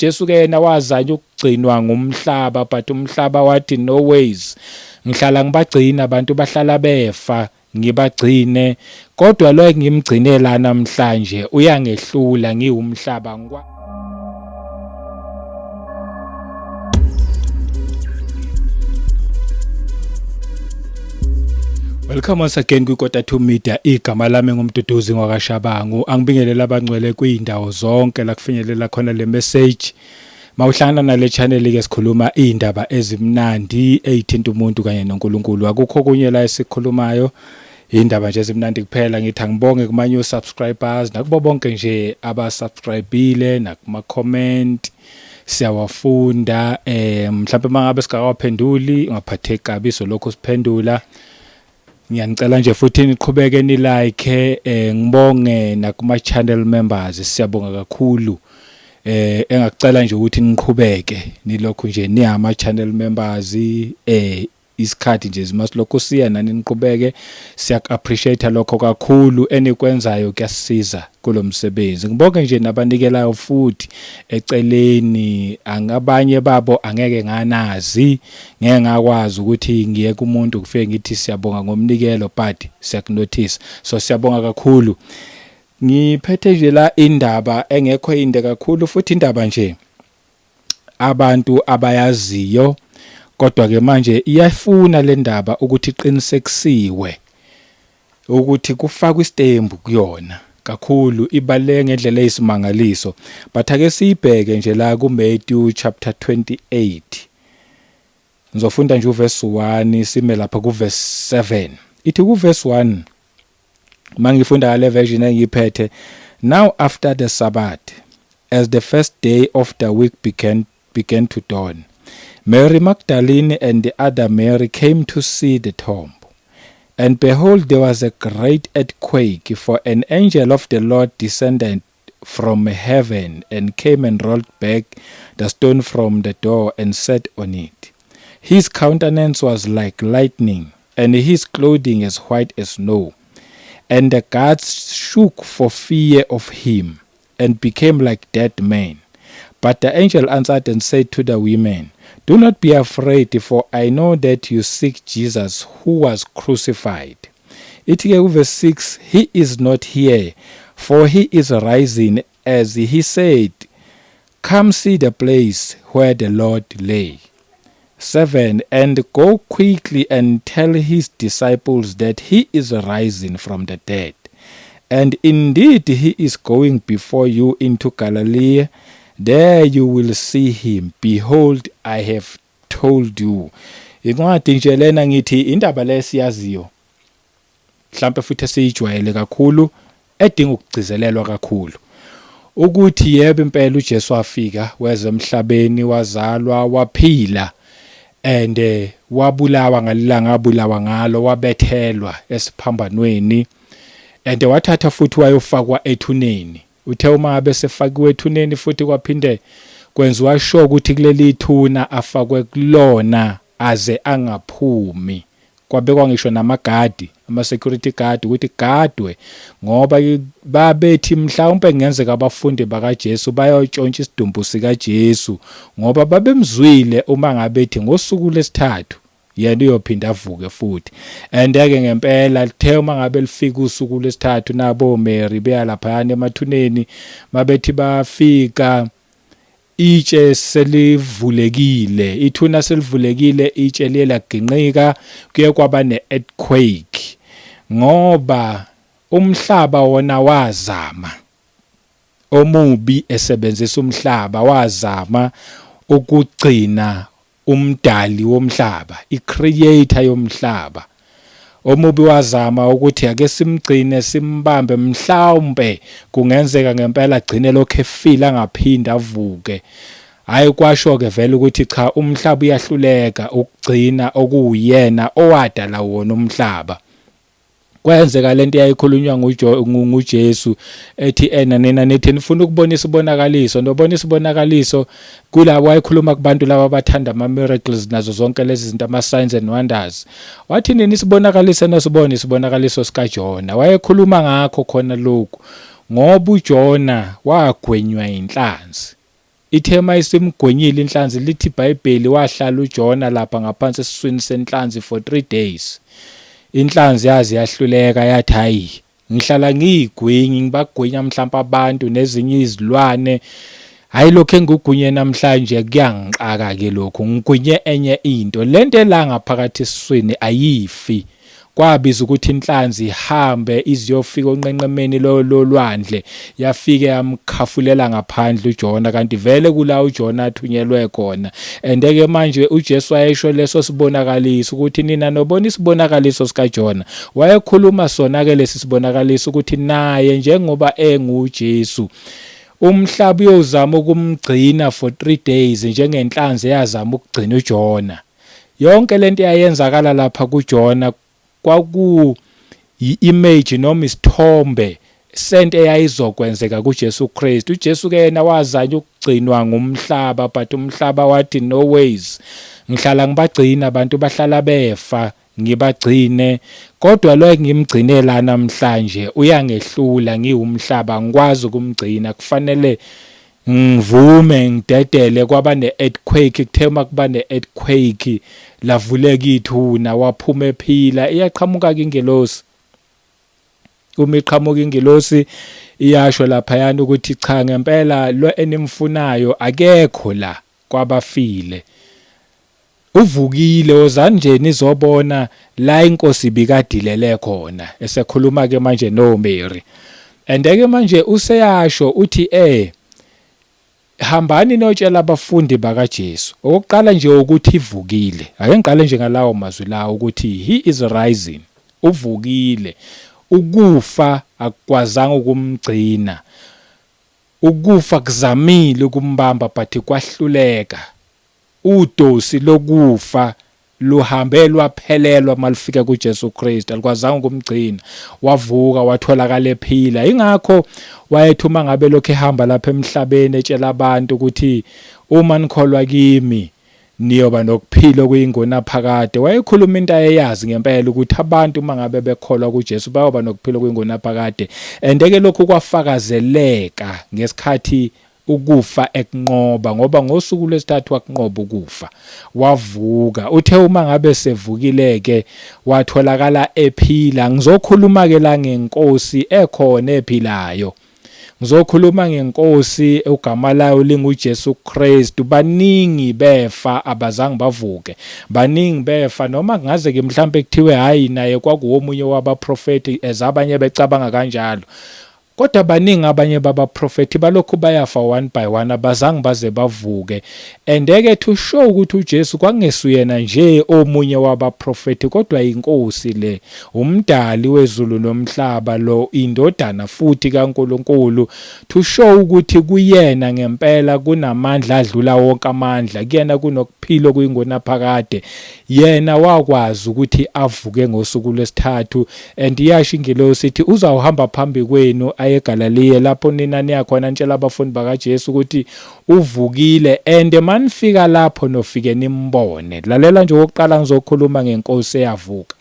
uJesu ke yena wazanya ukugcinwa ngumhlaba, but umhlaba wathi no ways, ngihlala ngibagcina abantu bahlala befa ngibagcine, kodwa lo engimgcinela namhlanje uyangehlula ngiwumhlaba Welcome once again kwiKota2 Media. Igama lami ngumduduzi ngwakashabangu. Angibingelela abangcwele kuyindawo zonke la kufinyelela khona le message. Mawuhlangana nale channel ke sikhuluma indaba ezimnandi ezithinta umuntu kanye noNkulunkulu. Akukho kunye la esikhulumayo indaba nje ezimnandi kuphela. Ngithi ngibonge kuma new subscribers nakubo bonke nje abasubscribeile nakuma comment. Siyawafunda mhlawumbe mangabe sikawaphenduli ungaphatheki kabi so lokho siphendula. Ngiyanicela nje futhi niqhubeke ni like ngibonge nakuma channel members siyabonga kakhulu engakucela nje ukuthi niqhubeke nilokho nje ni ama channel members isikhathi nje simasilokho siya nani niqhubeke siya appreciate lokho kakhulu enikwenzayo kuyasiza kulomsebenzi. Ngibonge nje nabanikelayo futhi eceleni, angabanye babo angeke nganazi, ngeke ngakwazi ukuthi ngiye kumuntu kufike ngithi siyabonga ngomnikelo but siyakunotice, so siyabonga kakhulu. Ngiphethe nje la indaba engekho inde kakhulu futhi indaba nje abantu abayaziyo, kodwa ke manje iyafuna le ndaba ukuthi iqinisekisiwe ukuthi kufakwe istembu kuyona kakhulu, ibaleke ngendlela eyisimangaliso. But ake siyibheke nje la kuMatthew chapter 28. Ngizofunda nje uverse 1 sime lapha kuverse 7. Ithi kuverse 1 mangifunda ngale version engiyiphethe, now after the Sabbath, as the first day of the week began to dawn, Mary Magdalene and the other Mary came to see the tomb. And behold, there was a great earthquake, for an angel of the Lord descended from heaven and came and rolled back the stone from the door and sat on it. His countenance was like lightning, and his clothing as white as snow. And the guards shook for fear of him, and became like dead men. But the angel answered and said to the women, do not be afraid, for I know that you seek Jesus who was crucified. It verse 6, he is not here, for he is rising, as he said. Come see the place where the Lord lay. 7, and go quickly and tell his disciples that he is rising from the dead. And indeed he is going before you into Galilee. There you will see him. Behold, I have told you. Incwadi nje lena ngithi indaba lesiyaziyo, mhlawumbe futhi siyijwayele kakhulu, edinga ukugcizelelwa kakhulu, ukuthi yebo impela uJesu wafika weze emhlabeni, wazalwa, waphila, and wabulawa ngalilanga abulawa ngalo, wabethelwa esiphambanweni, and wathatha futhi wayofakwa ethuneni. Uthe uma abe sefakiwe ethuneni futhi kwaphinde kwenziwa sure ukuthi kuleli ithuna afakwe kulona aze angaphumi. Kwabekwa ngisho namagadi, ama-security guard ukuthi gadwe, ngoba babethi mhlawumbe kungenzeka abafundi bakaJesu bayotshontsha isidumbu sikaJesu, ngoba babemzwile uma ngabe ethi ngosuku lesithathu yena uyophinda avuke futhi. And ake ngempela lithe uma ngabe lifika usuku lesithathu nabo Mary beya lapha emathuneni, mabethi bafika itshe selivulekile, ithuna selivulekile, itshe liyaginqika, kuye kwaba ne-earthquake, ngoba umhlaba wona wazama, omubi esebenzisa umhlaba wazama ukugcina umdali womhlaba, i-creator yomhlaba. Omubi wazama ukuthi ake simgcine simbambe, mhlawumbe kungenzeka ngempela agcine lokho efila angaphinda avuke. Hayi kwasho ke vele ukuthi cha, umhlaba uyahluleka ukugcina okuyena owadala wona umhlaba. Kwenzeka lento yayikhulunywa nguJesu ethi nina nithi nifuna ukubona isibonakaliso, nobona isibonakaliso kulabo wayekhuluma kubantu laba abathanda ama miracles nazo zonke lezi zinto, ama signs and wonders. Wathi nini isibonakaliso nasibona isibonakaliso sikaJona, wayekhuluma ngakho khona lokho ngoba uJona wagwenywa inhlanzi. ithema isimgwenyile inhlanzi lithi iBhayibheli wahlala uJona lapha ngaphansi esiswini senhlanzi for 3 days. Inhlanzi yazi yahluleka yathi hayi ngihlala ngiyigwinyi ngibagwinya mhlawumbe abantu nezinye izilwane. Hayi lokho engigugunye namhlanje kuyangixaka ke lokho ngigwinye enye into lento elanga phakathi esiswini ayifi. Kwabiza ukuthi inhlanzi ihambe iziyofika onqenqemeni lolwandle yafike yamkhafulela ngaphandle uJona kanti vele kula uJona athunyelwe khona. Andeke manje uJesu wayesho leso sibonakaliso ukuthi nina nobona isibonakaliso sikaJona. Wayekhuluma sona ke lesi sibonakaliso ukuthi naye njengoba enguJesu umhlaba uyozama ukumgcina for 3 days njengenhlanzi eyazama ukugcina uJona. Yonke lento yayenzakala lapha kuJona kwaku i-image noma isithombe sento eyayizokwenzeka kuJesu Kristu. uJesu ke yena wazanya ukugcinwa ngumhlaba but umhlaba wathi no ways, ngihlala ngibagcina abantu bahlala befa ngibagcine, kodwa lo engimgcinela namhlanje uyangehlula ngiwumhlaba ngikwazi ukumgcina. Kufanele ngivume ngidedele kwaba ne-earthquake, kuthema kuba ne-earthquake lavuleka ithuna waphuma ephila. Iyaqhamuka ke ingelosi, uma iqhamuka ingelosi iyasho laphayana ukuthi cha ngempela lo enimfunayo akekho la kwabafile, uvukile, wozani nje nizobona la inkosi ibikadilele khona. Esekhuluma ke manje noMary andeke manje useyasho uthi hambani notshela abafundi bakaJesu okokuqala nje ukuthi ivukile. Ake ngiqale nje ngalawo mazwi lawo ukuthi he is rising, uvukile. Ukufa akukwazanga ukumgcina, ukufa kuzamile ukumbamba but kwahluleka. Udosi lokufa luhambe lwaphelelwa malifika kuJesu Kristu, alikwazanga ukumgcina, wavuka watholakala ephila. Ingakho wayethi uma ngabe lokho ehamba lapha emhlabeni etshela abantu ukuthi uma nikholwa kimi niyoba nokuphila okuyingona phakade, wayekhuluma into ayeyazi ngempela ukuthi abantu uma ngabe bekholwa kuJesu bayoba nokuphila okuyingona phakade. Andeke lokho kwafakazeleka ngesikhathi ukufa ekunqoba, ngoba ngosuku lwesithathu wakunqoba ukufa wavuka. Uthe uma ngabe sevukile-ke watholakala ephila. Ngizokhuluma ke la ngenkosi ekhona ephilayo, ngizokhuluma ngenkosi ugama layo linguJesu Kristu. Baningi befa abazange bavuke, baningi befa noma kungaze ke mhlambe kuthiwe hayi naye kwakuwomunye wabaprofeti ezabanye becabanga kanjalo, kodwa baningi abanye babaprofethi balokhu bayafa one by one abazange baze bavuke. Andeke to show ukuthi uJesu kwangesuyena nje omunye wabaprofethi kodwa inkosi le, umdali wezulu nomhlaba lo, indodana futhi kaNkulunkulu, to show ukuthi kuyena ngempela kunamandla adlula wonke amandla, kuyena kunokuphila okuyingona phakade. Yena wakwazi ukuthi avuke ngosuku lwesithathu, and iyasho ingelosi ithi uzawuhamba phambi kwenu eGalilee lapho nina niyakhona nitshela abafundi bakaJesu ukuthi uvukile, and manifika lapho nofike nimbone. Lalela nje okokuqala ngizokhuluma ngenkosi eyavuka.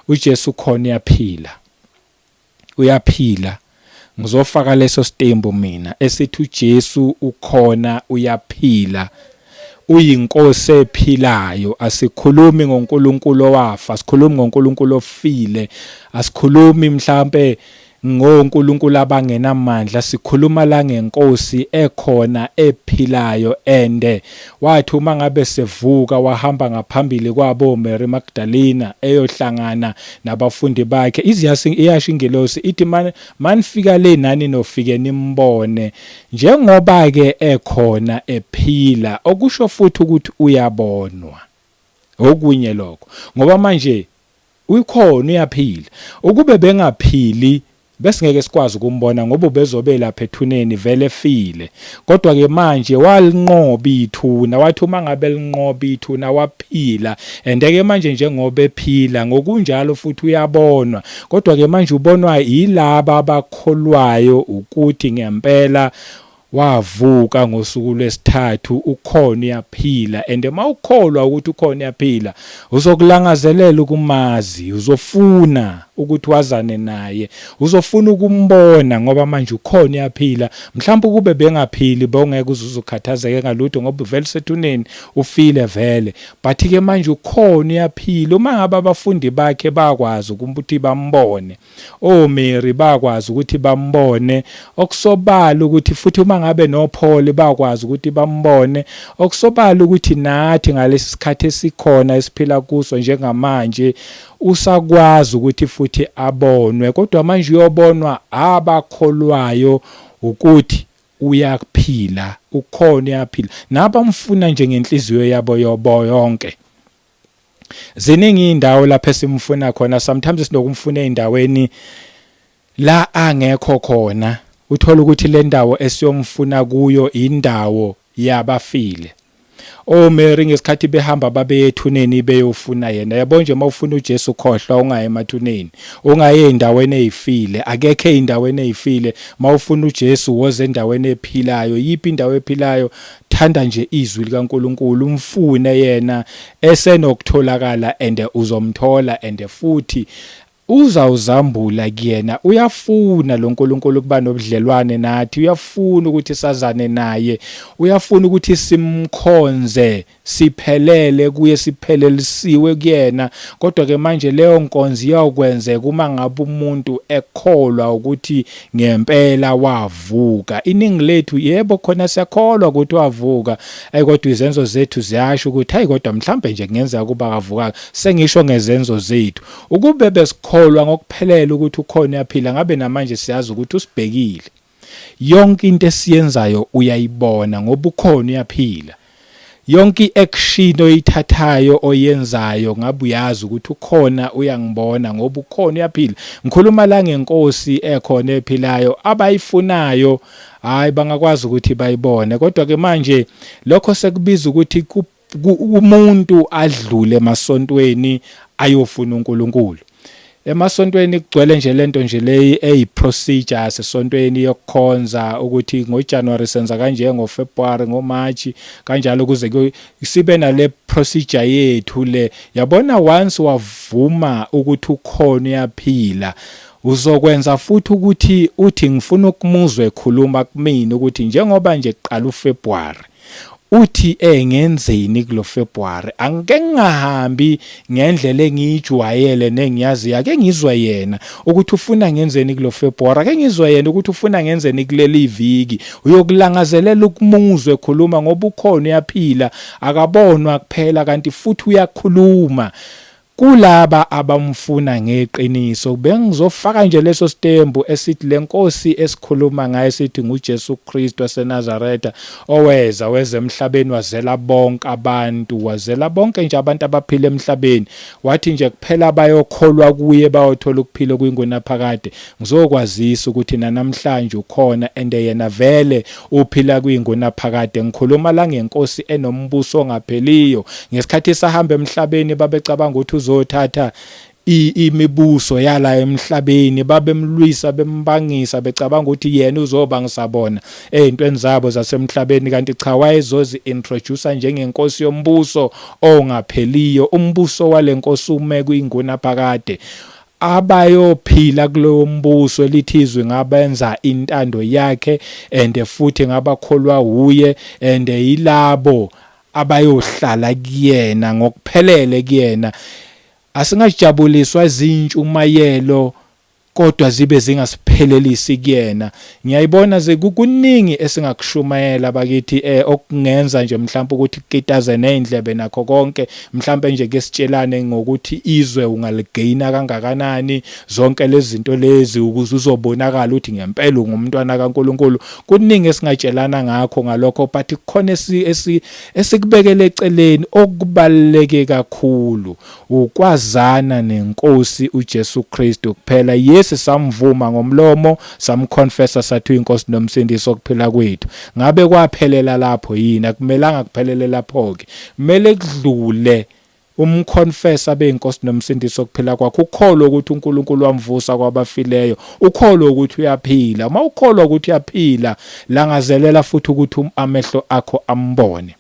uJesu khona uyaphila. Ngizofaka leso stembu mina esithi uJesu ukhona uyaphila, uyinkosi ephilayo. Asikhulumi ngoNkulunkulu owafa, asikhulumi ngoNkulunkulu ofile, asikhulumi mhlambe ngoNkulunkulu abangenamandla, sikhuluma la ngenkosi ekhona ephilayo. And wathi uma ngabe sevuka wahamba ngaphambili kwabo Mary Magdalena eyohlangana nabafundi bakhe. Iyasho ingelosi ithi manifika le nani nofike nimbone, njengoba ke ekhona ephila, okusho futhi ukuthi uyabonwa. Okunye lokho ngoba manje uyikhona uyaphila. Ukube bengaphili bese ngeke sikwazi ukumbona ngoba ubezobe lapha ethuneni vele efile, kodwa ke manje walinqoba ithuna. Wathi uma ngabe linqoba ithuna waphila, andeke manje njengoba ephila ngokunjalo futhi uyabonwa, kodwa ke manje ubonwa yilaba abakholwayo ukuthi ngempela wavuka ngosuku lwesithathu, ukhona uyaphila. And mawukholwa ukuthi ukhona uyaphila, uzokulangazelela ukumazi, uzofuna ukuthi wazane naye, uzofuna ukumbona ngoba manje ukhona uyaphila. Mhlawumbe kube bengaphili bongeke uzukhathazeke ngalutho ngoba vele sethuneni ufile vele, but ke manje ukhona uyaphila. Uma ngabe abafundi bakhe bakwazi ukuthi bambone, oMary bakwazi ukuthi bambone, okusobala ukuthi futhi uma ngabe noPaul bakwazi ukuthi bambone, okusobala ukuthi nathi ngalesi sikhathi esikhona esiphila kuso njengamanje usakwazi ukuthi futhi abonwe. Kodwa manje uyobonwa abakholwayo ukuthi uyaphila, ukhona uyaphila, nabamfuna nje ngenhliziyo yabo yonke. Ziningi indawo lapho esimfuna khona, sometimes sinokumfuna endaweni la angekho khona. Uthola ukuthi le ndawo esiyomfuna kuyo indawo yabafile. oMary ngesikhathi behamba babe ethuneni beyofuna yena. Yabo nje mawufuna uJesu khohlwa ungaye emathuneni, ungaye endaweni ezifile, akekho endaweni ezifile. Mawufuna uJesu woze endaweni ephilayo. Yipi indawo ephilayo? Thanda nje izwi likaNkulunkulu, umfune yena esenokutholakala and uzomthola, and futhi uzawuzambula kuyena. Uyafuna lo NKulunkulu kuba nobudlelwane nathi, uyafuna ukuthi sazane naye, uyafuna ukuthi simkhonze, siphelele kuye, siphelelisiwe kuyena. Kodwa ke manje leyo nkonzo iyawukwenzeka uma ngabe umuntu ekholwa ukuthi ngempela wavuka. Iningi lethu yebo khona siyakholwa ukuthi wavuka, kodwa izenzo zethu ziyasho ukuthi hayi kodwa mhlambe nje kungenzeka kuba kavuka. Sengisho ngezenzo zethu ukube besikholwa ngokuphelele ukuthi ukhona uyaphila, ngabe namanje siyazi ukuthi usibhekile. Yonke into esiyenzayo uyayibona ngoba ukhona uyaphila. Yonke i-action oyithathayo oyenzayo ngabe uyazi ukuthi ukhona uyangibona ngoba ukhona uyaphila. Ngikhuluma la ngenkosi ekhona ephilayo, abayifunayo hayi bangakwazi ukuthi bayibone. Kodwa ke manje lokho sekubiza ukuthi umuntu adlule emasontweni ayofuna uNkulunkulu. Emasontweni kugcwele nje lento nje leyi eyiprocedures esontweni yokukhonza, ukuthi ngoJanuary senza kanje, ngoFebruary, ngoMarch kanjalo, kuze sibe nale procedure yethu le. Yabona once wavuma ukuthi ukhona uyaphila, uzokwenza futhi ukuthi uthi ngifuna ukumuzwe ekhuluma kumina ukuthi njengoba nje kuqala uFebruary uthi ngenzeni kulo February, angeke ngingahambi ngendlela engijwayele nengiyazi. Ake ngizwe yena ukuthi ufuna ngenzeni kulo February, ake ngizwe yena ukuthi ufuna ngenzeni kuleli viki. Uyokulangazelela ukumuzwe ekhuluma ngoba ukhona uyaphila, akabonwa kuphela kanti futhi uyakhuluma kulaba abamfuna ngeqiniso. Bengizofaka nje leso stembu esithi le nkosi esikhuluma ngayo sithi nguJesu Kristu waseNazaretha, oweza emhlabeni wazela bonke abantu, wazela bonke nje abantu abaphila emhlabeni. Wathi nje kuphela bayokholwa kuye bayothola ukuphila kuyingunaphakade. Ngizokwazisa ukuthi namhlanje ukhona and yena vele uphila kuyingunaphakade. Ngikhuluma la ngenkosi enombuso ongapheliyo. Ngesikhathi sahamba emhlabeni babecabanga ukuthi uzothatha imibuso yala emhlabeni, babemlwisa bembangisa becabanga ukuthi yena uzoba ngisabona ezintweni zabo zasemhlabeni, kanti cha, wayezozi introduce njengenkosi yombuso ongapheliyo. Umbuso walenkosi ume kuyingunaphakade. Abayophila kulo mbuso elithizwe ngabenza intando yakhe and futhi ngabakholwa uye, and yilabo abayohlala kuyena ngokuphelele kuyena. Asingajabuliswa izintshumayelo kodwa zibe zingasiphelelisi kuyena. Ngiyayibona kuningi esingakushumayela bakithi okungenza nje mhlawumbe ukuthi kitaze neindlebe nakho konke, mhlawumbe nje ke sitshelane ngokuthi izwe ungaligaina kangakanani, zonke lezi zinto lezi ukuze uzobonakala ukuthi ngempela ungumntwana kaNkulunkulu. Kuningi esingatshelana ngakho ngalokho, but kukhona esikubekele eceleni okubaleke kakhulu, ukwazana nenkosi uJesu Kristu kuphela. Yes, samvuma ngomlomo, samconfessa sathi inkosi nomsindisi okuphila kwethu. Ngabe kwaphelela lapho yini? Akumelanga kuphelele lapho ke. Kumele kudlule umconfess abe inkosi nomsindisi okuphila kwakho, ukholwe ukuthi uNkulunkulu wamvusa kwabafileyo, ukholwe ukuthi uyaphila. Uma ukholwa ukuthi uyaphila, langazelela futhi ukuthi amehlo akho ambone.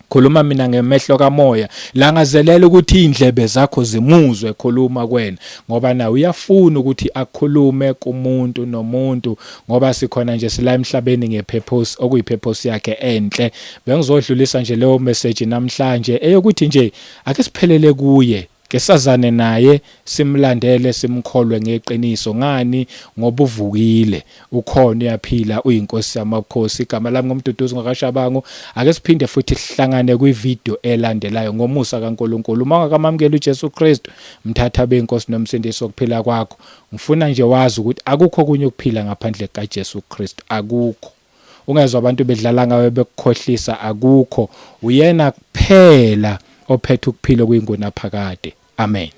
Khuluma mina ngemehlo kamoya, langazelela ukuthi indlebe zakho zimuzwe khuluma kwena, ngoba nawe uyafuna ukuthi akhulume kumuntu nomuntu, ngoba sikhona nje sila emhlabeni ngepurpose, okuyipurpose yakhe enhle. Bengizodlulisa nje leyo message namhlanje eyokuthi nje ake siphelele kuye, ke sazane naye, simlandele, simkholwe ngeqiniso. Ngani? Ngoba uvukile, ukhona, uyaphila, uyinkosi yamakhosi. Igama lami nguMduduzi ngakwaShabangu. Ake siphinde futhi sihlangane kwivideo elandelayo ngomusa kaNkulunkulu. Uma ungakamamukeli uJesu Kristu, mthatha abe inkosi nomsindisi wokuphila kwakho. Ngifuna nje wazi ukuthi akukho kunye ukuphila ngaphandle kaJesu Kristu, akukho. Ungezwe abantu bedlala ngawe bekukhohlisa, akukho. Uyena kuphela ophethe ukuphila kuyingunaphakade. Amen.